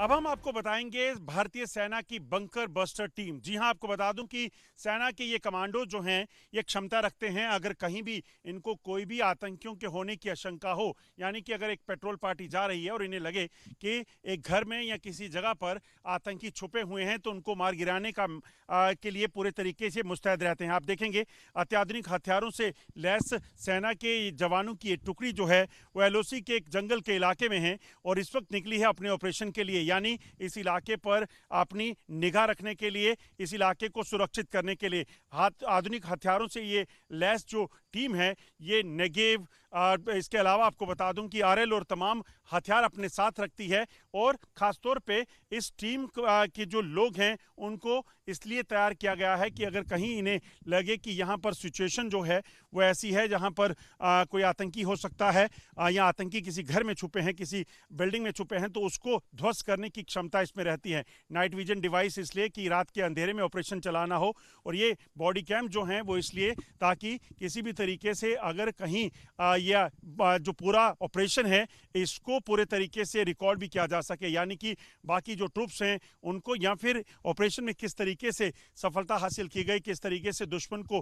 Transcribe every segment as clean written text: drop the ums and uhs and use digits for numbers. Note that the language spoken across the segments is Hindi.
अब हम आपको बताएंगे भारतीय सेना की बंकर बस्टर टीम। जी हां, आपको बता दूं कि सेना के ये कमांडो जो हैं ये क्षमता रखते हैं, अगर कहीं भी इनको कोई भी आतंकियों के होने की आशंका हो, यानी कि अगर एक पेट्रोल पार्टी जा रही है और इन्हें लगे कि एक घर में या किसी जगह पर आतंकी छुपे हुए हैं, तो उनको मार गिराने के लिए पूरे तरीके से मुस्तैद रहते हैं। आप देखेंगे अत्याधुनिक हथियारों से लैस सेना के जवानों की एक टुकड़ी जो है वो एलओसी के एक जंगल के इलाके में है और इस वक्त निकली है अपने ऑपरेशन के लिए, यानी इस इलाके पर अपनी निगाह रखने के लिए, इस इलाके को सुरक्षित करने के लिए। आधुनिक हथियारों से ये लैस जो टीम है ये नेगेव, इसके अलावा आपको बता दूं कि आरएल और तमाम हथियार अपने साथ रखती है। और खासतौर पे इस टीम के जो लोग हैं उनको इसलिए तैयार किया गया है कि अगर कहीं इन्हें लगे कि यहाँ पर सिचुएशन जो है वो ऐसी है जहाँ पर कोई आतंकी हो सकता है या आतंकी किसी घर में छुपे हैं, किसी बिल्डिंग में छुपे हैं, तो उसको ध्वस्त करने की क्षमता इसमें रहती है। नाइट विजन डिवाइस इसलिए कि रात के अंधेरे में ऑपरेशन चलाना हो, और ये बॉडी कैम जो हैं वो इसलिए ताकि किसी भी तरीके से अगर कहीं या जो पूरा ऑपरेशन है इसको पूरे तरीके से रिकॉर्ड भी किया जा सके, यानी कि बाकी जो ट्रूप्स हैं उनको, या फिर ऑपरेशन में किस तरीके से सफलता हासिल की गई, किस तरीके से दुश्मन को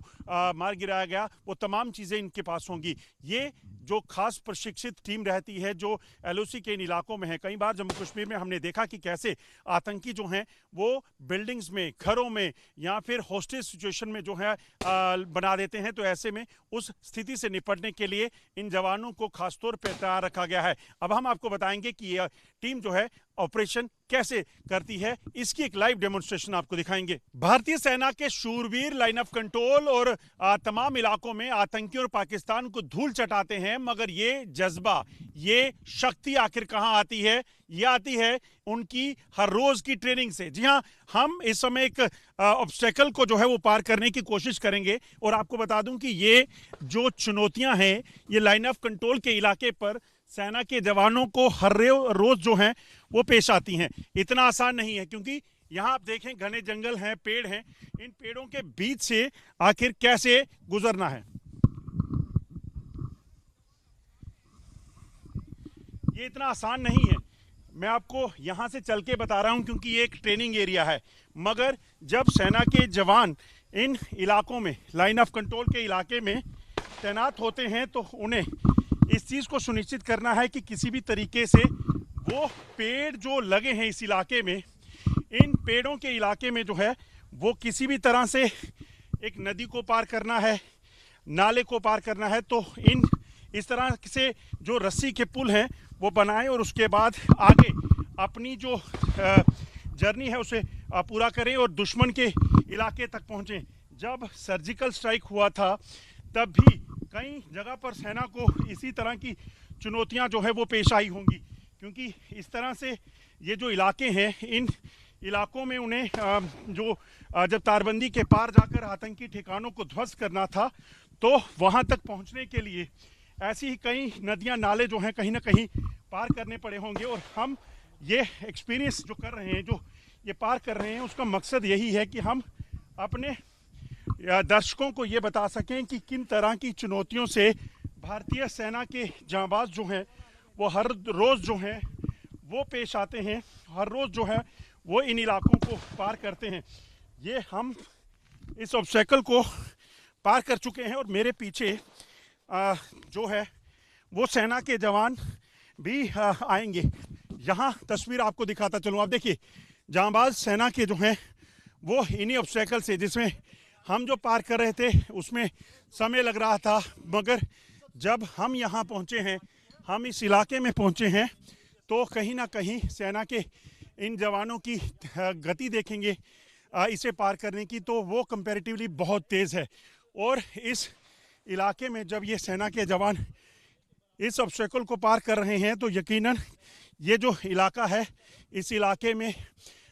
मार गिराया गया, वो तमाम चीज़ें इनके पास होंगी। ये जो खास प्रशिक्षित टीम रहती है जो एलओसी के इन इलाकों में है। कई बार जम्मू कश्मीर में हमने देखा कि कैसे आतंकी जो हैं वो बिल्डिंग्स में, घरों में या फिर हॉस्टेज सिचुएशन में जो है बना देते हैं, तो ऐसे में उस स्थिति से निपटने के लिए इन जवानों को खासतौर पर तैयार रखा गया है। अब हम आपको बताएंगे कि यह टीम जो है ऑपरेशन कैसे करती है, इसकी एक लाइव डेमोन्स्ट्रेशन आपको दिखाएंगे। भारतीय सेना के शूरवीर लाइन ऑफ कंट्रोल और तमाम इलाकों में आतंकियों और पाकिस्तान को धूल चटाते हैं, मगर ये जज्बा, ये शक्ति आखिर कहां आती है? ये आती है उनकी हर रोज की ट्रेनिंग से। जी हां, हम इस समय एक ऑब्स्टेकल को जो है वो पार करने की कोशिश करेंगे, और आपको बता दूं कि ये जो चुनौतियां हैं ये लाइन ऑफ कंट्रोल के इलाके पर सेना के जवानों को हर रोज जो हैं वो पेश आती हैं। इतना आसान नहीं है, क्योंकि यहाँ आप देखें घने जंगल हैं, पेड़ हैं, इन पेड़ों के बीच से आखिर कैसे गुजरना है, ये इतना आसान नहीं है। मैं आपको यहाँ से चल के बता रहा हूँ क्योंकि ये एक ट्रेनिंग एरिया है, मगर जब सेना के जवान इन इलाकों में, लाइन ऑफ कंट्रोल के इलाके में तैनात होते हैं, तो उन्हें इस चीज़ को सुनिश्चित करना है कि किसी भी तरीके से वो पेड़ जो लगे हैं इस इलाके में, इन पेड़ों के इलाके में जो है वो किसी भी तरह से एक नदी को पार करना है, नाले को पार करना है, तो इस तरह से जो रस्सी के पुल हैं वो बनाएं और उसके बाद आगे अपनी जो जर्नी है उसे पूरा करें और दुश्मन के इलाके तक पहुँचें। जब सर्जिकल स्ट्राइक हुआ था तब भी कई जगह पर सेना को इसी तरह की चुनौतियां जो है वो पेश आई होंगी, क्योंकि इस तरह से ये जो इलाके हैं, इन इलाकों में उन्हें जब तारबंदी के पार जाकर आतंकी ठिकानों को ध्वस्त करना था, तो वहां तक पहुंचने के लिए ऐसी ही कई नदियां, नाले जो हैं कहीं ना कहीं पार करने पड़े होंगे। और हम ये एक्सपीरियंस जो कर रहे हैं, जो ये पार कर रहे हैं, उसका मकसद यही है कि हम अपने दर्शकों को ये बता सकें कि किन तरह की चुनौतियों से भारतीय सेना के जांबाज जो हैं वो हर रोज़ जो हैं वो पेश आते हैं, हर रोज़ जो है वो इन इलाकों को पार करते हैं। ये हम इस ऑब्स्टेकल को पार कर चुके हैं और मेरे पीछे जो है वो सेना के जवान भी आएंगे। यहाँ तस्वीर आपको दिखाता चलूँ। आप देखिए, जांबाज सेना के जो हैं वो इन्हीं ऑब्स्टेकल से, जिसमें हम जो पार कर रहे थे उसमें समय लग रहा था, मगर जब हम यहाँ पहुँचे हैं, हम इस इलाके में पहुँचे हैं, तो कहीं ना कहीं सेना के इन जवानों की गति देखेंगे इसे पार करने की, तो वो कंपैरेटिवली बहुत तेज़ है। और इस इलाके में जब ये सेना के जवान इस ऑब्स्टेकल को पार कर रहे हैं, तो यकीनन ये जो इलाका है, इस इलाके में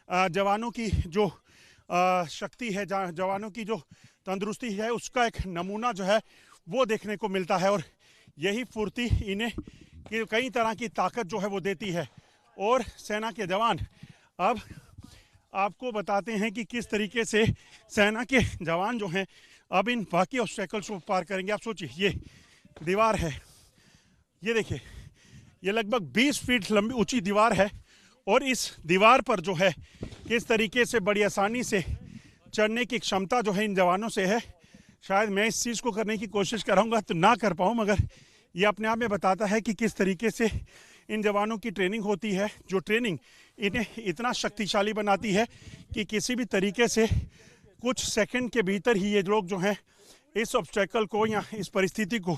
जवानों की जो शक्ति है, जवानों की जो तंदुरुस्ती है, उसका एक नमूना जो है वो देखने को मिलता है। और यही फुर्ती इन्हें कई तरह की ताकत जो है वो देती है। और सेना के जवान अब आपको बताते हैं कि किस तरीके से सेना के जवान जो हैं अब इन बाकी ऑब्स्टेकल्स को पार करेंगे। आप सोचिए, ये दीवार है, ये देखिए, ये लगभग 20 फीट लंबी ऊंची दीवार है और इस दीवार पर जो है किस तरीके से बड़ी आसानी से चढ़ने की क्षमता जो है इन जवानों से है। शायद मैं इस चीज़ को करने की कोशिश कराऊंगा तो ना कर पाऊँ, मगर ये अपने आप में बताता है कि किस तरीके से इन जवानों की ट्रेनिंग होती है, जो ट्रेनिंग इन्हें इतना शक्तिशाली बनाती है कि किसी भी तरीके से कुछ सेकंड के भीतर ही ये लोग जो हैं इस ऑब्स्टेकल को या इस परिस्थिति को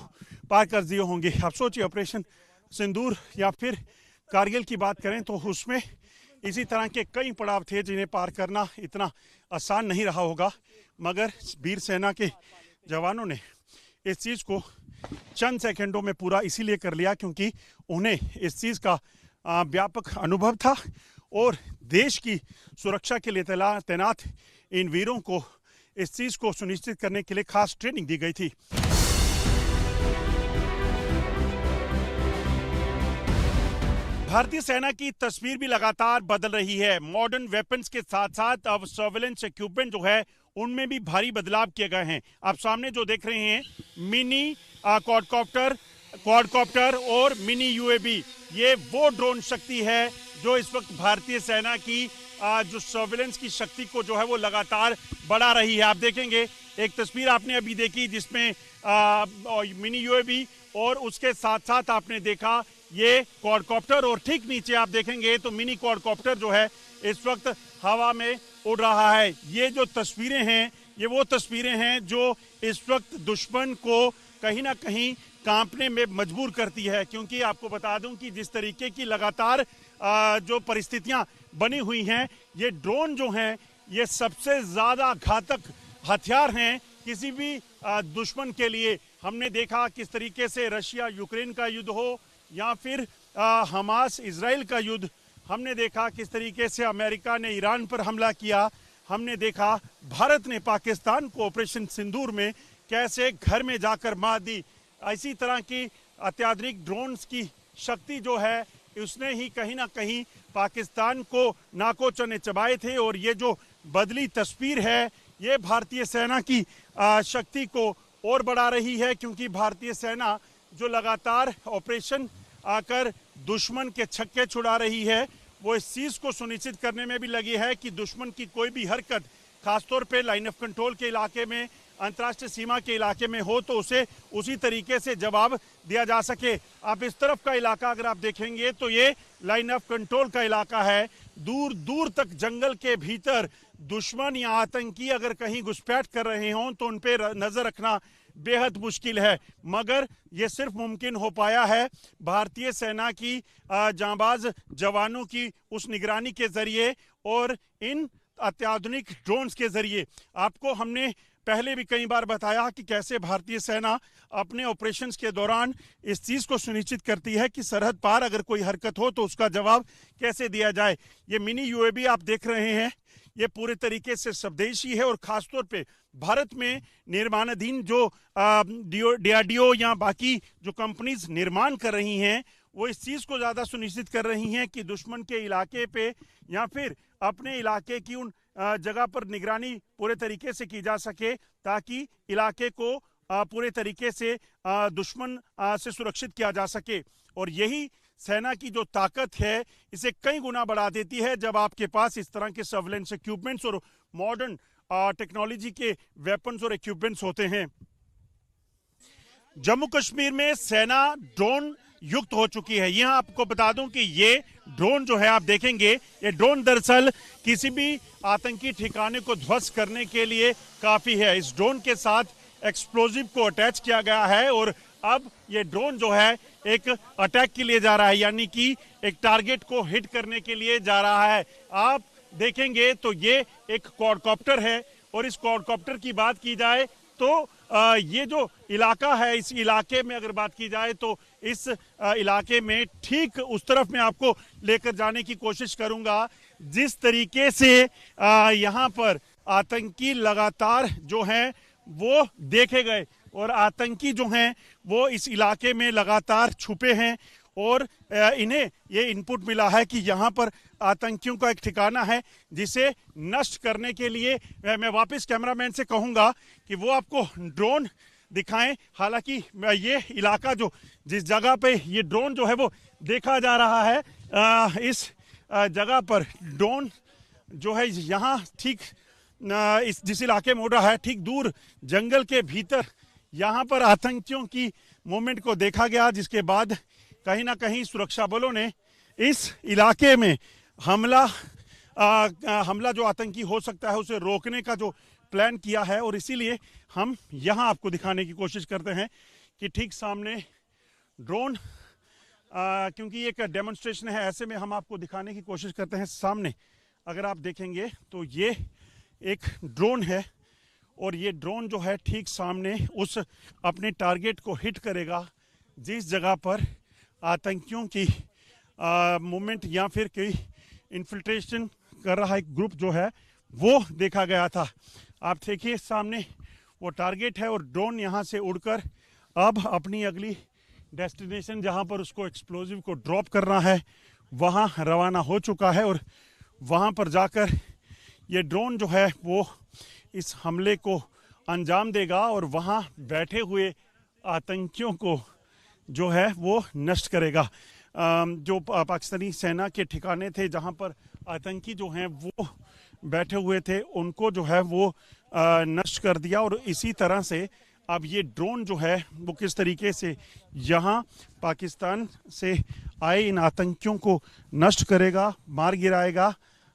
पार कर दिए होंगे। आप सोचिए, ऑपरेशन सिंदूर या फिर कारगिल की बात करें तो उसमें इसी तरह के कई पड़ाव थे जिन्हें पार करना इतना आसान नहीं रहा होगा, मगर वीर सेना के जवानों ने इस चीज़ को चंद सेकंडों में पूरा इसीलिए कर लिया क्योंकि उन्हें इस चीज़ का व्यापक अनुभव था और देश की सुरक्षा के लिए तैनात इन वीरों को इस चीज़ को सुनिश्चित करने के लिए खास ट्रेनिंग दी गई थी। भारतीय सेना की तस्वीर भी लगातार बदल रही है। मॉडर्न वेपन्स के साथ साथ अब सर्वेलेंस इक्विपमेंट जो है उनमें भी भारी बदलाव किए गए हैं। आप सामने जो देख रहे हैं मिनी क्वाडकॉप्टर और मिनी यूएवी, ये वो ड्रोन शक्ति है जो इस वक्त भारतीय सेना की जो सर्वेलेंस की शक्ति को जो है वो लगातार बढ़ा रही है। आप देखेंगे एक तस्वीर आपने अभी देखी जिसमें मिनी यूएवी और उसके साथ साथ आपने देखा ये क्वाडकॉप्टर, और ठीक नीचे आप देखेंगे तो मिनी क्वाडकॉप्टर जो है इस वक्त हवा में उड़ रहा है। ये जो तस्वीरें हैं ये वो तस्वीरें हैं जो इस वक्त दुश्मन को कहीं ना कहीं कांपने में मजबूर करती है, क्योंकि आपको बता दूं कि जिस तरीके की लगातार जो परिस्थितियां बनी हुई हैं, ये ड्रोन जो हैं ये सबसे ज़्यादा घातक हथियार हैं किसी भी दुश्मन के लिए। हमने देखा किस तरीके से रशिया यूक्रेन का युद्ध हो या फिर हमास इजराइल का युद्ध, हमने देखा किस तरीके से अमेरिका ने ईरान पर हमला किया, हमने देखा भारत ने पाकिस्तान को ऑपरेशन सिंदूर में कैसे घर में जाकर मार दी। इसी तरह की अत्याधुनिक ड्रोन्स की शक्ति जो है उसने ही कहीं ना कहीं पाकिस्तान को नाको चने चबाए थे, और ये जो बदली तस्वीर है ये भारतीय सेना की शक्ति को और बढ़ा रही है, क्योंकि भारतीय सेना जो लगातार ऑपरेशन आकर दुश्मन के छक्के छुड़ा रही है वो इस चीज़ को सुनिश्चित करने में भी लगी है कि दुश्मन की कोई भी हरकत खासतौर पे लाइन ऑफ कंट्रोल के इलाके में, अंतर्राष्ट्रीय सीमा के इलाके में हो तो उसे उसी तरीके से जवाब दिया जा सके। आप इस तरफ का इलाका अगर आप देखेंगे तो ये लाइन ऑफ कंट्रोल का इलाका है। दूर दूर तक जंगल के भीतर दुश्मन या आतंकी अगर कहीं घुसपैठ कर रहे हों तो उन पर नजर रखना बेहद मुश्किल है, मगर ये सिर्फ मुमकिन हो पाया है भारतीय सेना की जांबाज जवानों की उस निगरानी के जरिए और इन अत्याधुनिक ड्रोन्स के जरिए। आपको हमने पहले भी कई बार बताया कि कैसे भारतीय सेना अपने ऑपरेशंस के दौरान इस चीज़ को सुनिश्चित करती है कि सरहद पार अगर कोई हरकत हो तो उसका जवाब कैसे दिया जाए। ये मिनी यूएवी आप देख रहे हैं ये पूरे तरीके से स्वदेशी है और खासतौर पे भारत में निर्माणाधीन जो डीआरडीओ या बाकी जो कंपनीज निर्माण कर रही हैं वो इस चीज़ को ज़्यादा सुनिश्चित कर रही हैं कि दुश्मन के इलाके पे या फिर अपने इलाके की उन जगह पर निगरानी पूरे तरीके से की जा सके ताकि इलाके को पूरे तरीके से दुश्मन से सुरक्षित किया जा सके। और यही सेना की जो ताकत है इसे कई गुना बढ़ा देती है जब आपके पास इस तरह के सर्वेलेंस इक्विपमेंट्स और मॉडर्न टेक्नोलॉजी के वेपन्स और इक्विपमेंट्स होते हैं। जम्मू कश्मीर में सेना ड्रोन युक्त हो चुकी है। यहां आपको बता दूं कि ये ड्रोन जो है आप देखेंगे ये ड्रोन दरअसल किसी भी आतंकी ठिकाने को ध्वस्त करने के लिए काफी है। इस ड्रोन के साथ एक्सप्लोजिव को अटैच किया गया है और अब ये ड्रोन जो है एक अटैक के लिए जा रहा है, यानी कि एक टारगेट को हिट करने के लिए जा रहा है। आप देखेंगे तो ये एक क्वाडकॉप्टर है और इस क्वाडकॉप्टर की बात की जाए तो ये जो इलाका है इस इलाके में अगर बात की जाए तो इस इलाके में ठीक उस तरफ मैं आपको लेकर जाने की कोशिश करूंगा जिस तरीके से यहाँ पर आतंकी लगातार जो हैं वो देखे गए और आतंकी जो हैं वो इस इलाके में लगातार छुपे हैं और इन्हें ये इनपुट मिला है कि यहाँ पर आतंकियों का एक ठिकाना है जिसे नष्ट करने के लिए मैं वापस कैमरामैन से कहूँगा कि वो आपको ड्रोन दिखाएं। हालांकि ये इलाका जो जिस जगह पे ये ड्रोन जो है वो देखा जा रहा है इस जगह पर ड्रोन जो है यहाँ ठीक इस जिस इलाके में उड़ रहा है, ठीक दूर जंगल के भीतर यहाँ पर आतंकियों की मूवमेंट को देखा गया, जिसके बाद कहीं ना कहीं सुरक्षा बलों ने इस इलाके में हमला जो आतंकी हो सकता है उसे रोकने का जो प्लान किया है। और इसीलिए हम यहाँ आपको दिखाने की कोशिश करते हैं कि ठीक सामने ड्रोन, क्योंकि एक डेमोन्स्ट्रेशन है, ऐसे में हम आपको दिखाने की कोशिश करते हैं। सामने अगर आप देखेंगे तो ये एक ड्रोन है और ये ड्रोन जो है ठीक सामने उस अपने टारगेट को हिट करेगा जिस जगह पर आतंकियों की मूवमेंट या फिर कोई इन्फिल्ट्रेशन कर रहा एक ग्रुप जो है वो देखा गया था। आप देखिए सामने वो टारगेट है और ड्रोन यहाँ से उड़कर अब अपनी अगली डेस्टिनेशन जहाँ पर उसको एक्सप्लोजिव को ड्रॉप करना है वहाँ रवाना हो चुका है। और वहाँ पर जाकर ये ड्रोन जो है वो इस हमले को अंजाम देगा और वहाँ बैठे हुए आतंकियों को जो है वो नष्ट करेगा। जो पाकिस्तानी सेना के ठिकाने थे जहाँ पर आतंकी जो हैं वो बैठे हुए थे उनको जो है वो नष्ट कर दिया। और इसी तरह से अब ये ड्रोन जो है वो किस तरीके से यहाँ पाकिस्तान से आए इन आतंकियों को नष्ट करेगा, मार गिराएगा,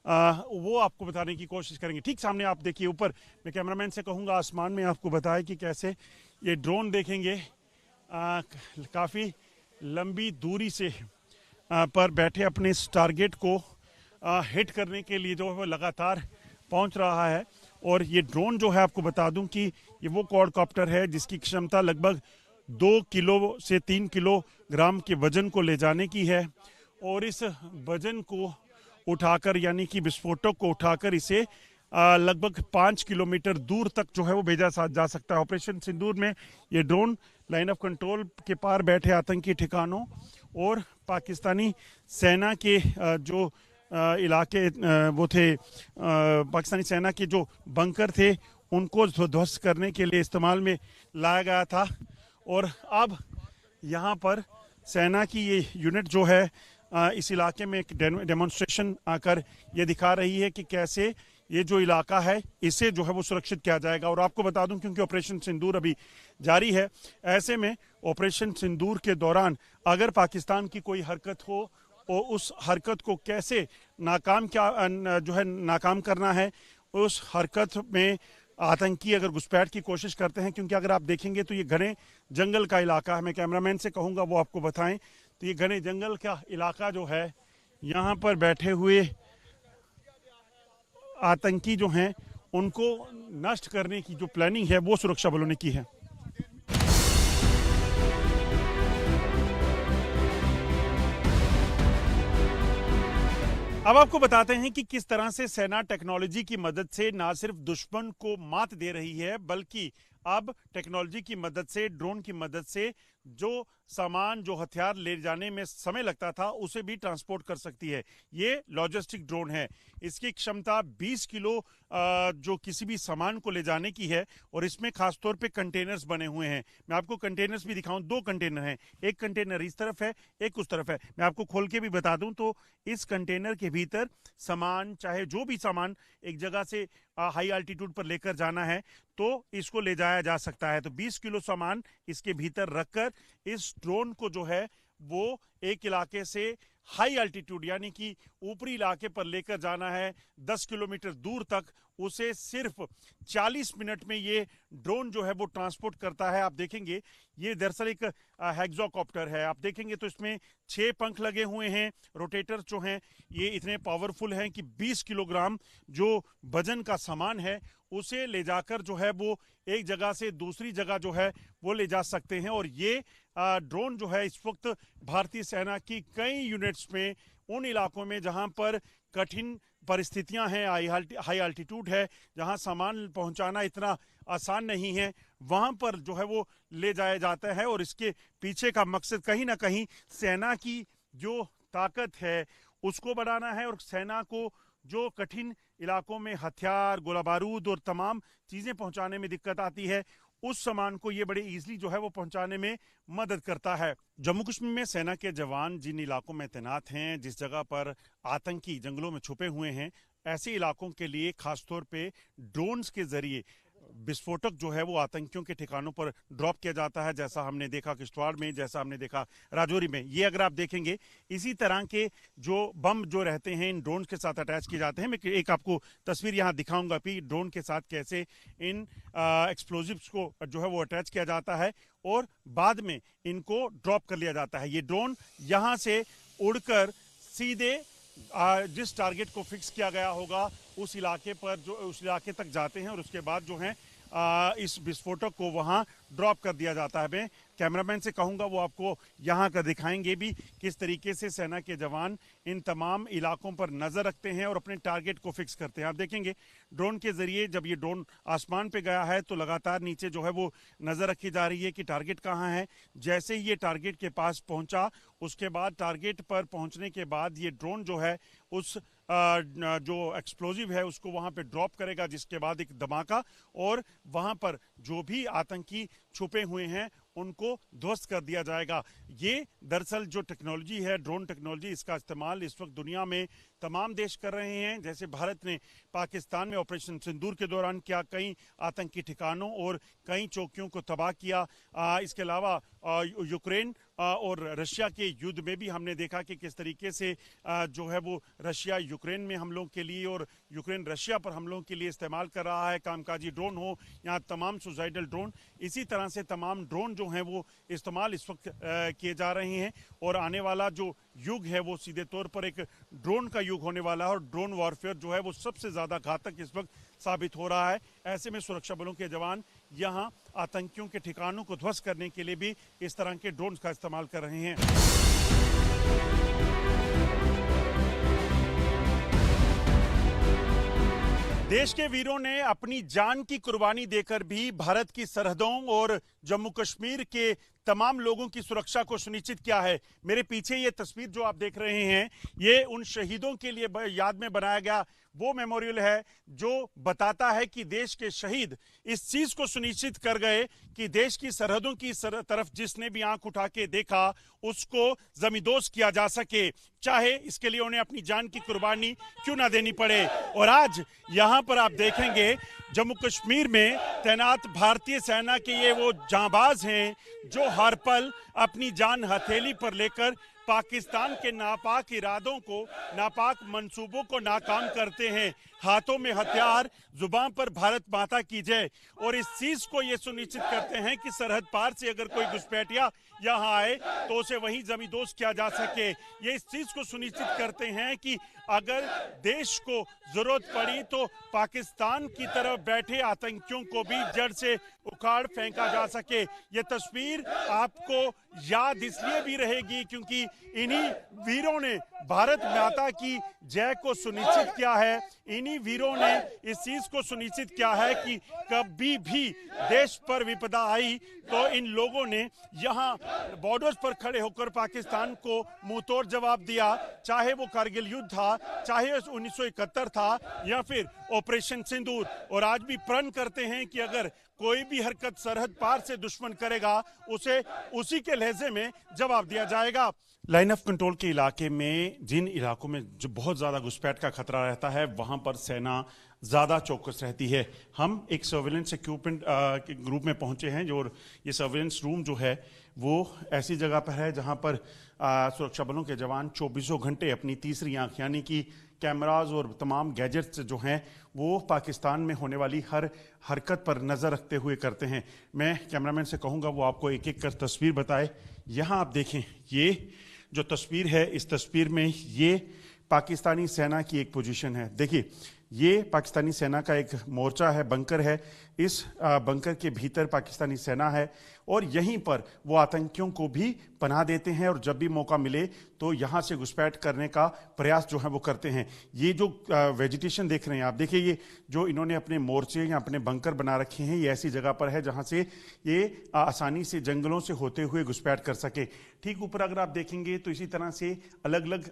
वो आपको बताने की कोशिश करेंगे। ठीक सामने आप देखिए ऊपर, मैं कैमरामैन से कहूँगा आसमान में आपको बताए कि कैसे ये ड्रोन देखेंगे काफ़ी लंबी दूरी से पर बैठे अपने इस टारगेट को हिट करने के लिए जो है वो लगातार पहुंच रहा है। और ये ड्रोन जो है आपको बता दूं कि ये वो क्वाडकॉप्टर है जिसकी क्षमता लगभग 2 किलो से 3 किलोग्राम के वजन को ले जाने की है। और इस वजन को उठाकर यानी कि विस्फोटक को उठाकर इसे लगभग 5 किलोमीटर दूर तक जो है वो भेजा जा सकता है। ऑपरेशन सिंदूर में ये ड्रोन लाइन ऑफ कंट्रोल के पार बैठे आतंकी ठिकानों और पाकिस्तानी सेना के जो इलाके वो थे, पाकिस्तानी सेना के जो बंकर थे उनको ध्वस्त करने के लिए इस्तेमाल में लाया गया था। और अब यहाँ पर सेना की ये यूनिट जो है इस इलाके में एक डेमोन्स्ट्रेशन आकर ये दिखा रही है कि कैसे ये जो इलाका है इसे जो है वो सुरक्षित किया जाएगा। और आपको बता दूं क्योंकि ऑपरेशन सिंदूर अभी जारी है, ऐसे में ऑपरेशन सिंदूर के दौरान अगर पाकिस्तान की कोई हरकत हो और उस हरकत को कैसे नाकाम करना है, उस हरकत में आतंकी अगर घुसपैठ की कोशिश करते हैं, क्योंकि अगर आप देखेंगे तो ये घने जंगल का इलाका है, मैं कैमरामैन से कहूँगा वो आपको बताएं, तो ये घने जंगल का इलाका जो है यहाँ पर बैठे हुए आतंकी जो हैं उनको नष्ट करने की जो प्लानिंग है वो सुरक्षा बलों ने की है। अब आपको बताते हैं कि किस तरह से सेना टेक्नोलॉजी की मदद से ना सिर्फ दुश्मन को मात दे रही है बल्कि अब टेक्नोलॉजी की मदद से, ड्रोन की मदद से जो सामान, जो हथियार ले जाने में समय लगता था उसे भी ट्रांसपोर्ट कर सकती है। ये लॉजिस्टिक ड्रोन है, इसकी क्षमता 20 किलो जो किसी भी सामान को ले जाने की है। और इसमें खासतौर पे कंटेनर्स बने हुए हैं, मैं आपको कंटेनर्स भी दिखाऊं। 2 कंटेनर हैं, एक कंटेनर इस तरफ है, एक उस तरफ है। मैं आपको खोल के भी बता दूं तो इस कंटेनर के भीतर सामान, चाहे जो भी सामान एक जगह से हाई अल्टीट्यूड पर लेकर जाना है तो इसको ले जाया जा सकता है। तो 20 किलो सामान इसके भीतर रखकर इस ड्रोन को जो है वो एक इलाके से हाई अल्टीट्यूड यानी कि ऊपरी इलाके पर लेकर जाना है 10 किलोमीटर दूर तक, उसे सिर्फ 40 मिनट में ये ड्रोन जो है वो ट्रांसपोर्ट करता है। आप देखेंगे ये दरअसल एक हेक्सोकॉप्टर है, आप देखेंगे तो इसमें 6 पंख लगे हुए हैं। रोटेटर जो हैं ये इतने पावरफुल हैं कि 20 किलोग्राम जो वजन का सामान है उसे ले जाकर जो है वो एक जगह से दूसरी जगह जो है वो ले जा सकते हैं। और ये ड्रोन जो है इस वक्त भारतीय सेना की कई यूनिट्स में, उन इलाकों में जहां पर कठिन परिस्थितियां हैं, हाई अल्टीट्यूड है, जहां सामान पहुंचाना इतना आसान नहीं है, वहां पर जो है वो ले जाया जाता है। और इसके पीछे का मकसद कहीं ना कहीं सेना की जो ताकत है उसको बढ़ाना है और सेना को जो कठिन इलाकों में हथियार, गोला बारूद और तमाम चीजें पहुंचाने में दिक्कत आती है उस सामान को ये बड़े इजीली जो है वो पहुंचाने में मदद करता है। जम्मू कश्मीर में सेना के जवान जिन इलाकों में तैनात हैं, जिस जगह पर आतंकी जंगलों में छुपे हुए हैं, ऐसे इलाकों के लिए खासतौर पे ड्रोन्स के जरिए विस्फोटक जो है वो आतंकियों के ठिकानों पर ड्रॉप किया जाता है, जैसा हमने देखा किश्तवाड़ में, जैसा हमने देखा राजौरी में। ये अगर आप देखेंगे इसी तरह के जो बम जो रहते हैं इन ड्रोन के साथ अटैच किए जाते हैं। मैं एक आपको तस्वीर यहाँ दिखाऊंगा कि ड्रोन के साथ कैसे इन एक्सप्लोजिव्स को जो है वो अटैच किया जाता है और बाद में इनको ड्रॉप कर लिया जाता है। ये ड्रोन यहाँ से उड़कर सीधे जिस टारगेट को फिक्स किया गया होगा उस इलाके पर जो उस इलाके तक जाते हैं और उसके बाद जो है इस विस्फोटक को वहां ड्रॉप कर दिया जाता है। मैं कैमरामैन से कहूंगा वो आपको यहां का दिखाएंगे भी किस तरीके से सेना के जवान इन तमाम इलाकों पर नजर रखते हैं और अपने टारगेट को फिक्स करते हैं। आप देखेंगे ड्रोन के जरिए जब ये ड्रोन आसमान पे गया है तो लगातार नीचे जो है वो नजर रखी जा रही है कि टारगेट कहाँ है। जैसे ही ये टारगेट के पास पहुंचा उसके बाद टारगेट पर पहुंचने के बाद ये ड्रोन जो है उस जो एक्सप्लोजिव है उसको वहां पे ड्रॉप करेगा, जिसके बाद एक धमाका और वहां पर जो भी आतंकी छुपे हुए हैं उनको ध्वस्त कर दिया जाएगा। ये दरअसल जो टेक्नोलॉजी है ड्रोन टेक्नोलॉजी, इसका इस्तेमाल इस वक्त दुनिया में तमाम देश कर रहे हैं। जैसे भारत ने पाकिस्तान में ऑपरेशन सिंदूर के दौरान किया, कई आतंकी ठिकानों और कई चौकियों को तबाह किया। इसके अलावा यूक्रेन और रशिया के युद्ध में भी हमने देखा कि किस तरीके से जो है वो रशिया यूक्रेन में हमलों के लिए और यूक्रेन रशिया पर हमलों के लिए इस्तेमाल कर रहा है। कामकाजी ड्रोन हो, यहाँ तमाम सुसाइडल ड्रोन, इसी तरह से तमाम ड्रोन जो हैं वो इस्तेमाल इस वक्त किए जा रहे हैं। और आने वाला जो युग है वो सीधे तौर पर एक ड्रोन का युग होने वाला है और ड्रोन वॉरफेयर जो है वो सबसे ज़्यादा घातक इस वक्त साबित हो रहा है। ऐसे में सुरक्षा बलों के जवान यहाँ आतंकियों के ठिकानों को ध्वस्त करने के लिए भी इस तरह के ड्रोन का इस्तेमाल कर रहे हैं। देश के वीरों ने अपनी जान की कुर्बानी देकर भी भारत की सरहदों और जम्मू कश्मीर के तमाम लोगों की सुरक्षा को सुनिश्चित किया है। मेरे पीछे ये तस्वीर जो आप देख रहे हैं ये उन शहीदों के लिए याद में बनाया गया वो मेमोरियल है जो बताता है कि देश के शहीद इस चीज को सुनिश्चित कर गए कि देश की सरहदों की तरफ जिसने भी आंख उठा के देखा उसको जमींदोज किया जा सके, चाहे इसके लिए उन्हें अपनी जान की कुर्बानी क्यों ना देनी पड़े। और आज यहाँ पर आप देखेंगे जम्मू कश्मीर में तैनात भारतीय सेना के ये वो जांबाज हैं जो हर पल अपनी जान हथेली पर लेकर पाकिस्तान के नापाक इरादों को, नापाक मंसूबों को नाकाम करते हैं। हाथों में हथियार, जुबान पर भारत माता की जय, और इस चीज को ये सुनिश्चित करते हैं कि सरहद पार से अगर कोई घुसपैठिया यहाँ आए तो उसे वहीं जमींदोज किया जा सके। ये इस चीज को सुनिश्चित करते हैं कि अगर देश को जरूरत पड़ी तो पाकिस्तान की तरफ बैठे आतंकियों को भी जड़ से उखाड़ फेंका जा सके। ये तस्वीर आपको याद इसलिए भी रहेगी क्योंकि इन्हीं वीरों ने भारत माता की जय को सुनिश्चित किया है। इन्हीं वीरों ने इस चीज को सुनिश्चित किया है कि कभी भी देश पर विपदा आई तो इन लोगों ने यहाँ बॉर्डर्स पर खड़े होकर पाकिस्तान को मुंहतोड़ जवाब दिया, चाहे वो कारगिल युद्ध था, चाहे 1971 था या फिर ऑपरेशन सिंदूर। और आज भी प्रण करते हैं कि अगर कोई भी हरकत सरहद पार से दुश्मन करेगा उसे उसी के लहजे में जवाब दिया जाएगा। लाइन ऑफ कंट्रोल के इलाके में, जिन इलाकों में जो बहुत ज़्यादा घुसपैठ का खतरा रहता है, वहाँ पर सेना ज़्यादा चौकस रहती है। हम एक सर्वेलेंस इक्विपमेंट के ग्रुप में पहुँचे हैं और ये सर्वेलेंस रूम जो है वो ऐसी जगह पर है जहाँ पर सुरक्षा बलों के जवान 24 घंटे अपनी तीसरी आंख यानी कि कैमराज और तमाम गैजेट्स जो हैं वो पाकिस्तान में होने वाली हर हरकत पर नज़र रखते हुए करते हैं। मैं कैमरामैन से कहूँगा वो आपको एक एक कर तस्वीर बताए। यहाँ आप देखें, ये जो तस्वीर है, इस तस्वीर में ये पाकिस्तानी सेना की एक पोजीशन है। देखिए, ये पाकिस्तानी सेना का एक मोर्चा है, बंकर है। इस बंकर के भीतर पाकिस्तानी सेना है और यहीं पर वो आतंकियों को भी पनाह देते हैं और जब भी मौका मिले तो यहाँ से घुसपैठ करने का प्रयास जो है वो करते हैं। ये जो वेजिटेशन देख रहे हैं आप, देखिए ये जो इन्होंने अपने मोर्चे या अपने बंकर बना रखे हैं, ये ऐसी जगह पर है जहाँ से ये आसानी से जंगलों से होते हुए घुसपैठ कर सके। ठीक ऊपर अगर आप देखेंगे तो इसी तरह से अलग अलग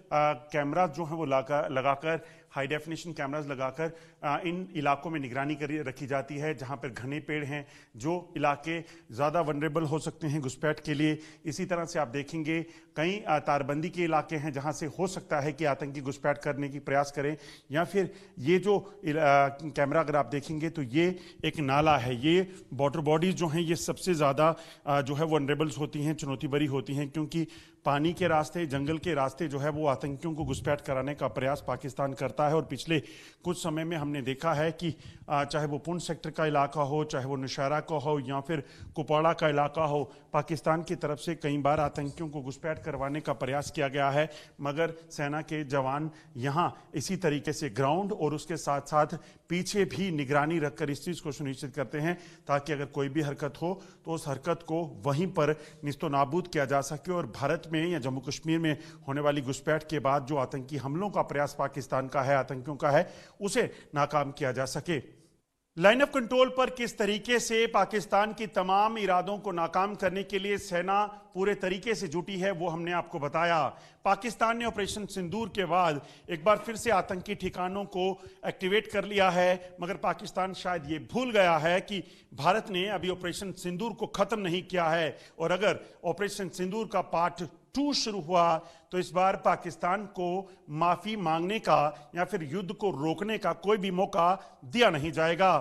कैमराज जो हैं वो लगाकर हाई डेफिनेशन कैमराज लगाकर इन इलाकों में निगरानी रखी जाती है जहाँ जहां पर घने पेड़ हैं, जो इलाके ज़्यादा वनरेबल हो सकते हैं घुसपैठ के लिए। इसी तरह से आप देखेंगे कई तारबंदी के इलाके हैं जहां से हो सकता है कि आतंकी घुसपैठ करने की प्रयास करें, या फिर ये जो कैमरा अगर आप देखेंगे तो ये एक नाला है। ये वाटर बॉडीज जो हैं ये सबसे ज़्यादा जो है वनरेबल्स होती हैं, चुनौती भरी होती हैं, क्योंकि पानी के रास्ते, जंगल के रास्ते जो है वो आतंकियों को घुसपैठ कराने का प्रयास पाकिस्तान करता है। और पिछले कुछ समय में हमने देखा है कि चाहे वो पुंछ सेक्टर का इलाका हो, चाहे वो नौशहरा का हो, या फिर कुपवाड़ा का इलाका हो, पाकिस्तान की तरफ से कई बार आतंकियों को घुसपैठ करवाने का प्रयास किया गया है। मगर सेना के जवान यहाँ इसी तरीके से ग्राउंड और उसके साथ साथ पीछे भी निगरानी रखकर इस चीज़ को सुनिश्चित करते हैं ताकि अगर कोई भी हरकत हो तो उस हरकत को वहीं पर निस्तो नाबूद किया जा सके, और भारत में या जम्मू कश्मीर में होने वाली घुसपैठ के बाद जो आतंकी हमलों का प्रयास पाकिस्तान का है, आतंकियों का है, उसे नाकाम किया जा सके। लाइन ऑफ कंट्रोल पर किस तरीके से पाकिस्तान की तमाम इरादों को नाकाम करने के लिए सेना पूरे तरीके से जुटी है वो हमने आपको बताया। पाकिस्तान ने ऑपरेशन सिंदूर के बाद एक बार फिर से आतंकी ठिकानों को एक्टिवेट कर लिया है, मगर पाकिस्तान शायद ये भूल गया है कि भारत ने अभी ऑपरेशन सिंदूर को खत्म नहीं किया है, और अगर ऑपरेशन सिंदूर का पार्ट 2 शुरू हुआ तो इस बार पाकिस्तान को माफी मांगने का या फिर युद्ध को रोकने का कोई भी मौका दिया नहीं जाएगा।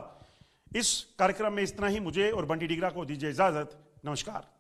इस कार्यक्रम में इतना ही। मुझे और बंटी डिगरा को दीजिए इजाजत। नमस्कार।